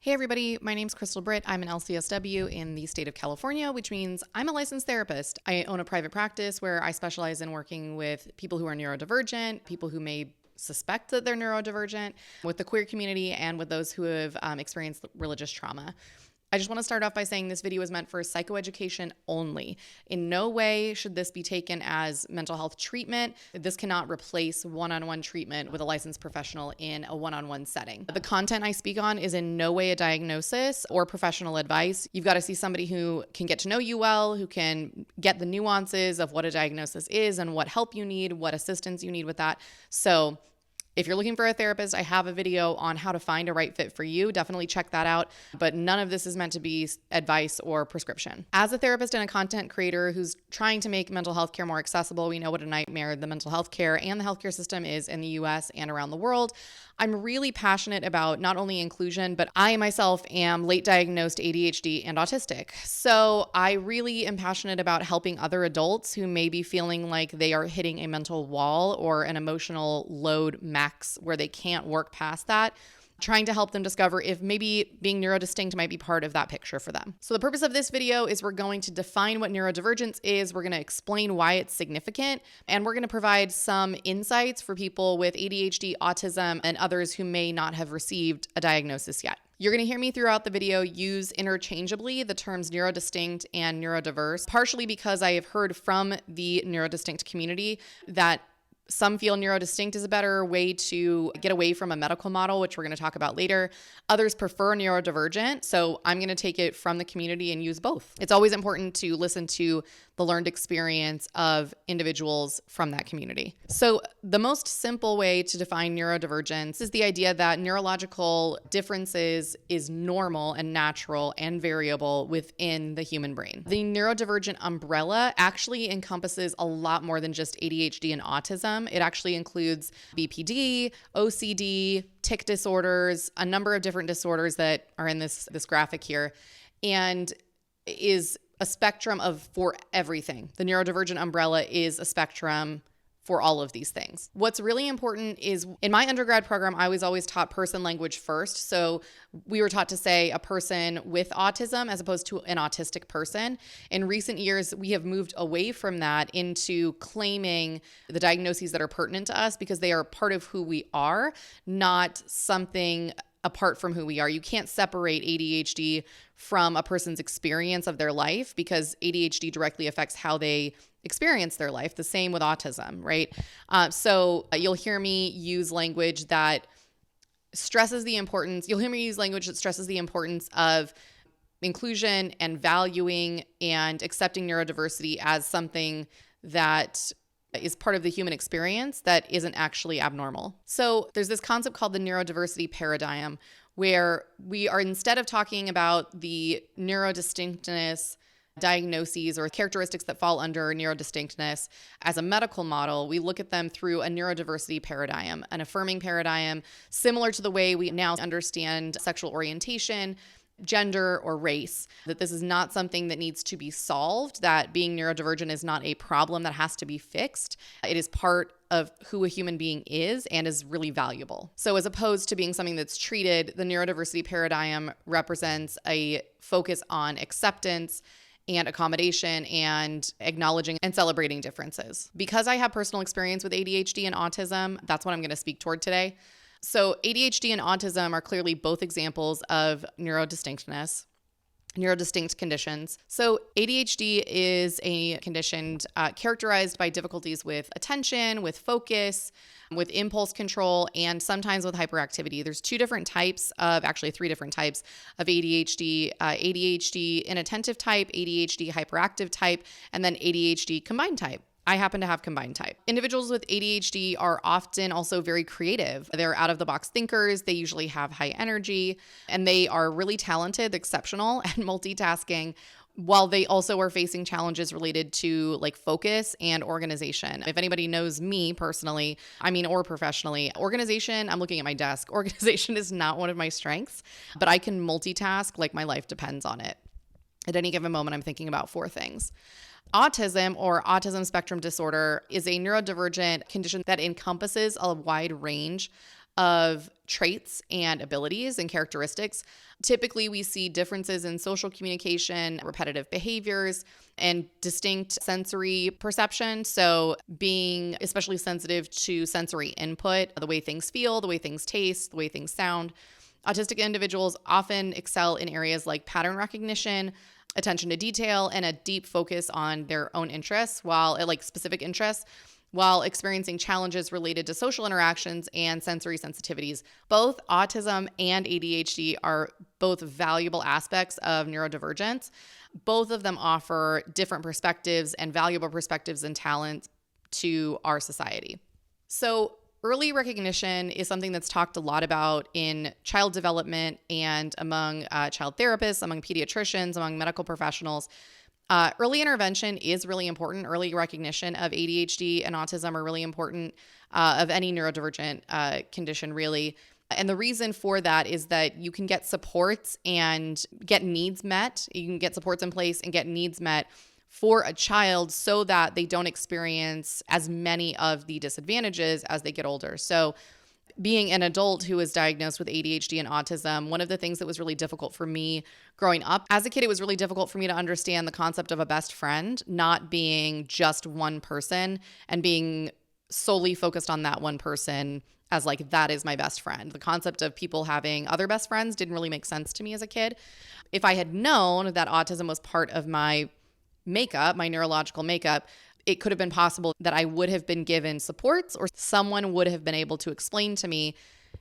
Hey everybody, my name's Crystal Britt. I'm an LCSW in the state of California, which means I'm a licensed therapist. I own a private practice where I specialize in working with people who are neurodivergent, people who may suspect that they're neurodivergent, with the queer community, and with those who have experienced religious trauma. I just want to start off by saying this video is meant for psychoeducation only. In no way should this be taken as mental health treatment. This cannot replace one-on-one treatment with a licensed professional in a one-on-one setting. The content I speak on is in no way a diagnosis or professional advice. You've got to see somebody who can get to know you well, who can get the nuances of what a diagnosis is and what help you need, what assistance you need with that. So if you're looking for a therapist, I have a video on how to find a right fit for you. Definitely check that out. But none of this is meant to be advice or prescription. As a therapist and a content creator who's trying to make mental health care more accessible, we know what a nightmare the mental health care and the healthcare system is in the US and around the world. I'm really passionate about not only inclusion, but I myself am late diagnosed ADHD and autistic. So I really am passionate about helping other adults who may be feeling like they are hitting a mental wall or an emotional load max where they can't work past that, trying to help them discover if maybe being neurodistinct might be part of that picture for them. So the purpose of this video is we're going to define what neurodivergence is, we're going to explain why it's significant, and we're going to provide some insights for people with ADHD, autism, and others who may not have received a diagnosis yet. You're going to hear me throughout the video use interchangeably the terms neurodistinct and neurodiverse, partially because I have heard from the neurodistinct community that some feel neurodistinct is a better way to get away from a medical model, which we're going to talk about later. Others prefer neurodivergent, so I'm going to take it from the community and use both. It's always important to listen to the learned experience of individuals from that community. So the most simple way to define neurodivergence is the idea that neurological differences is normal and natural and variable within the human brain. The neurodivergent umbrella actually encompasses a lot more than just ADHD and autism. It actually includes BPD, OCD, tic disorders, a number of different disorders that are in this graphic here, and is a spectrum for everything. The neurodivergent umbrella is a spectrum for all of these things. What's really important is in my undergrad program, I was always taught person language first. So we were taught to say a person with autism as opposed to an autistic person. In recent years, we have moved away from that into claiming the diagnoses that are pertinent to us because they are part of who we are, not something apart from who we are. You can't separate ADHD from a person's experience of their life because ADHD directly affects how they experience their life. The same with autism, right? So you'll hear me use language that stresses the importance. You'll hear me use language that stresses the importance of inclusion and valuing and accepting neurodiversity as something that is part of the human experience that isn't actually abnormal. So there's this concept called the neurodiversity paradigm where we are, instead of talking about the neurodistinctness diagnoses or characteristics that fall under neurodistinctness as a medical model, we look at them through a neurodiversity paradigm, an affirming paradigm, similar to the way we now understand sexual orientation, gender, or race, that this is not something that needs to be solved, that being neurodivergent is not a problem that has to be fixed. It is part of who a human being is and is really valuable. So as opposed to being something that's treated, the neurodiversity paradigm represents a focus on acceptance and accommodation and acknowledging and celebrating differences. Because I have personal experience with ADHD and autism, that's what I'm going to speak toward today. So ADHD and autism are clearly both examples of neurodistinctness, neurodistinct conditions. So ADHD is a condition characterized by difficulties with attention, with focus, with impulse control, and sometimes with hyperactivity. There's three different types of ADHD, ADHD inattentive type, ADHD hyperactive type, and then ADHD combined type. I happen to have combined type. Individuals with ADHD are often also very creative. They're out-of-the-box thinkers. They usually have high energy, and they are really talented, exceptional at multitasking, while they also are facing challenges related to like focus and organization. If anybody knows me personally, or professionally, organization, I'm looking at my desk. Organization is not one of my strengths, but I can multitask like my life depends on it. At any given moment, I'm thinking about 4 things. Autism or autism spectrum disorder is a neurodivergent condition that encompasses a wide range of traits and abilities and characteristics. Typically, we see differences in social communication, repetitive behaviors, and distinct sensory perception. So being especially sensitive to sensory input, the way things feel, the way things taste, the way things sound. Autistic individuals often excel in areas like pattern recognition, attention to detail, and a deep focus on their own interests, specific interests, while experiencing challenges related to social interactions and sensory sensitivities. Both autism and ADHD are both valuable aspects of neurodivergence. Both of them offer different perspectives and valuable perspectives and talents to our society. So early recognition is something that's talked a lot about in child development and among child therapists, among pediatricians, among medical professionals. Early intervention is really important. Early recognition of ADHD and autism are really important, of any neurodivergent condition, really. And the reason for that is that you can get supports and get needs met. You can get supports in place and get needs met for a child so that they don't experience as many of the disadvantages as they get older. So being an adult who was diagnosed with ADHD and autism, one of the things that was really difficult for me growing up as a kid, it was really difficult for me to understand the concept of a best friend, not being just one person and being solely focused on that one person as like, that is my best friend. The concept of people having other best friends didn't really make sense to me as a kid. If I had known that autism was part of my makeup, my neurological makeup, it could have been possible that I would have been given supports, or someone would have been able to explain to me,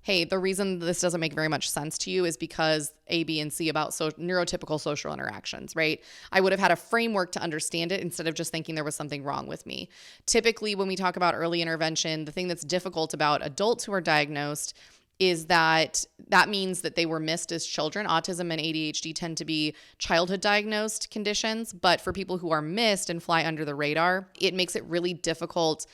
hey, the reason this doesn't make very much sense to you is because A, B, and C about neurotypical social interactions, right? I would have had a framework to understand it instead of just thinking there was something wrong with me. Typically, when we talk about early intervention, the thing that's difficult about adults who are diagnosed is that means that they were missed as children. Autism and ADHD tend to be childhood diagnosed conditions, but for people who are missed and fly under the radar, it makes it really difficult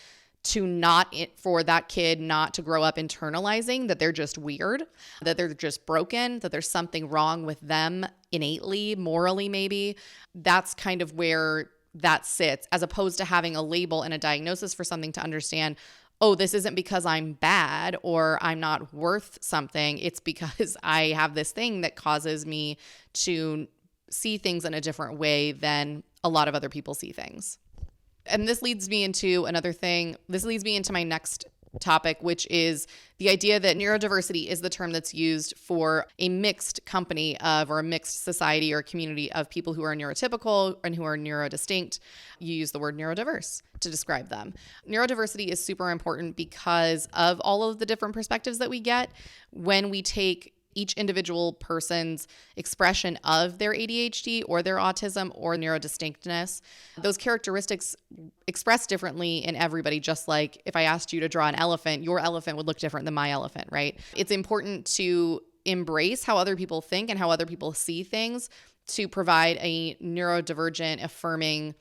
for that kid not to grow up internalizing that they're just weird, that they're just broken, that there's something wrong with them innately, morally maybe. That's kind of where that sits, as opposed to having a label and a diagnosis for something to understand, oh, this isn't because I'm bad or I'm not worth something. It's because I have this thing that causes me to see things in a different way than a lot of other people see things. And this leads me into another thing. This leads me into my next topic, which is the idea that neurodiversity is the term that's used for a mixed company of, or a mixed society or community of people who are neurotypical and who are neurodistinct. You use the word neurodiverse to describe them. Neurodiversity is super important because of all of the different perspectives that we get when we take each individual person's expression of their ADHD or their autism or neurodistinctness. Those characteristics express differently in everybody, just like if I asked you to draw an elephant, your elephant would look different than my elephant, right? It's important to embrace how other people think and how other people see things to provide a neurodivergent, affirming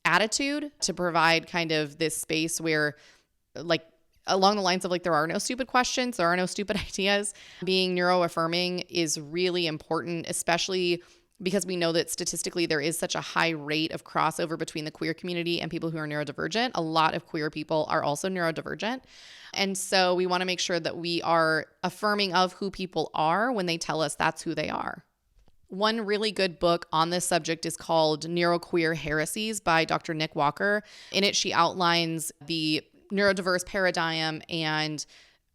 attitude, to provide kind of this space where, like, along the lines of like, there are no stupid questions, there are no stupid ideas. Being neuroaffirming is really important, especially because we know that statistically there is such a high rate of crossover between the queer community and people who are neurodivergent. A lot of queer people are also neurodivergent. And so we want to make sure that we are affirming of who people are when they tell us that's who they are. One really good book on this subject is called Neuroqueer Heresies by Dr. Nick Walker. In it, she outlines the neurodiverse paradigm and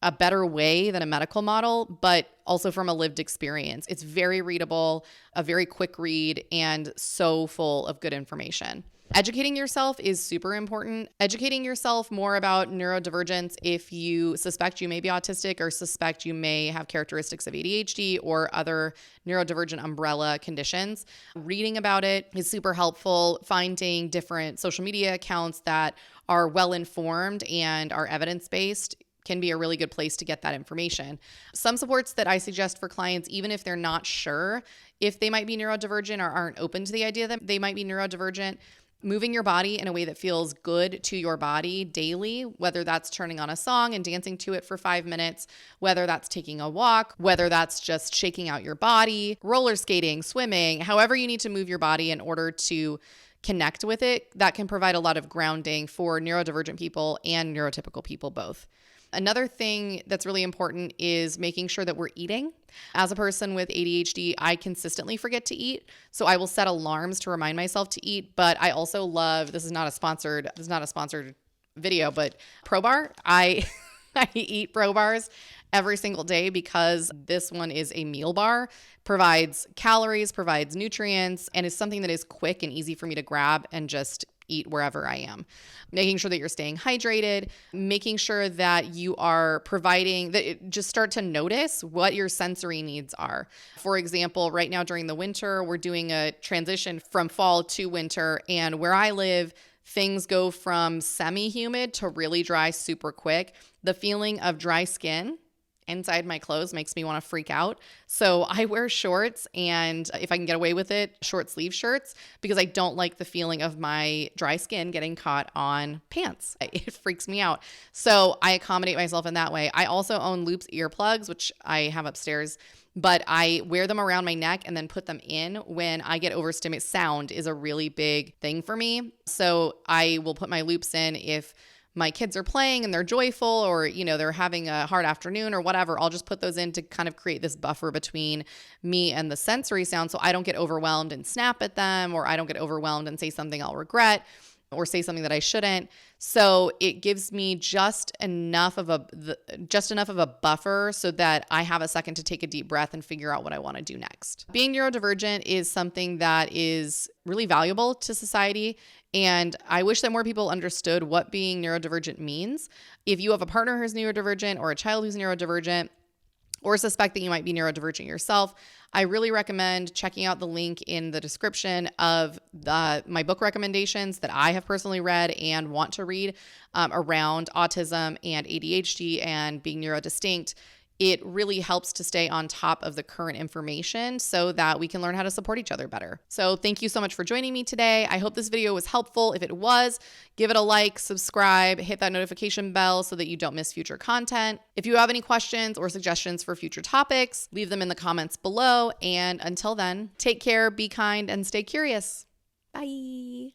a better way than a medical model, but also from a lived experience. It's very readable, a very quick read, and so full of good information. Educating yourself is super important. Educating yourself more about neurodivergence if you suspect you may be autistic or suspect you may have characteristics of ADHD or other neurodivergent umbrella conditions. Reading about it is super helpful. Finding different social media accounts that are well-informed and are evidence-based can be a really good place to get that information. Some supports that I suggest for clients, even if they're not sure if they might be neurodivergent or aren't open to the idea that they might be neurodivergent, moving your body in a way that feels good to your body daily, whether that's turning on a song and dancing to it for 5 minutes, whether that's taking a walk, whether that's just shaking out your body, roller skating, swimming, however you need to move your body in order to connect with it, that can provide a lot of grounding for neurodivergent people and neurotypical people both. Another thing that's really important is making sure that we're eating. As a person with ADHD, I consistently forget to eat. So I will set alarms to remind myself to eat. But I also love, this is not a sponsored video, but Pro Bar. I eat Pro Bars every single day because this one is a meal bar, provides calories, provides nutrients, and is something that is quick and easy for me to grab and just eat wherever I am. Making sure that you're staying hydrated, making sure that you are providing that, just start to notice what your sensory needs are. For example, right now during the winter, we're doing a transition from fall to winter, and where I live, things go from semi-humid to really dry super quick. The feeling of dry skin inside my clothes makes me want to freak out. So I wear shorts, and if I can get away with it, short sleeve shirts, because I don't like the feeling of my dry skin getting caught on pants. It freaks me out. So I accommodate myself in that way. I also own Loops earplugs, which I have upstairs, but I wear them around my neck and then put them in when I get overstimulated. Sound is a really big thing for me. So I will put my loops in if my kids are playing and they're joyful, or, they're having a hard afternoon or whatever. I'll just put those in to kind of create this buffer between me and the sensory sound, so I don't get overwhelmed and snap at them, or I don't get overwhelmed and say something I'll regret or say something that I shouldn't. So it gives me just enough of a buffer so that I have a second to take a deep breath and figure out what I want to do next. Being neurodivergent is something that is really valuable to society, and I wish that more people understood what being neurodivergent means. If you have a partner who's neurodivergent or a child who's neurodivergent, or suspect that you might be neurodivergent yourself, I really recommend checking out the link in the description of my book recommendations that I have personally read and want to read around autism and ADHD and being neurodistinct. It really helps to stay on top of the current information so that we can learn how to support each other better. So thank you so much for joining me today. I hope this video was helpful. If it was, give it a like, subscribe, hit that notification bell so that you don't miss future content. If you have any questions or suggestions for future topics, leave them in the comments below. And until then, take care, be kind, and stay curious. Bye.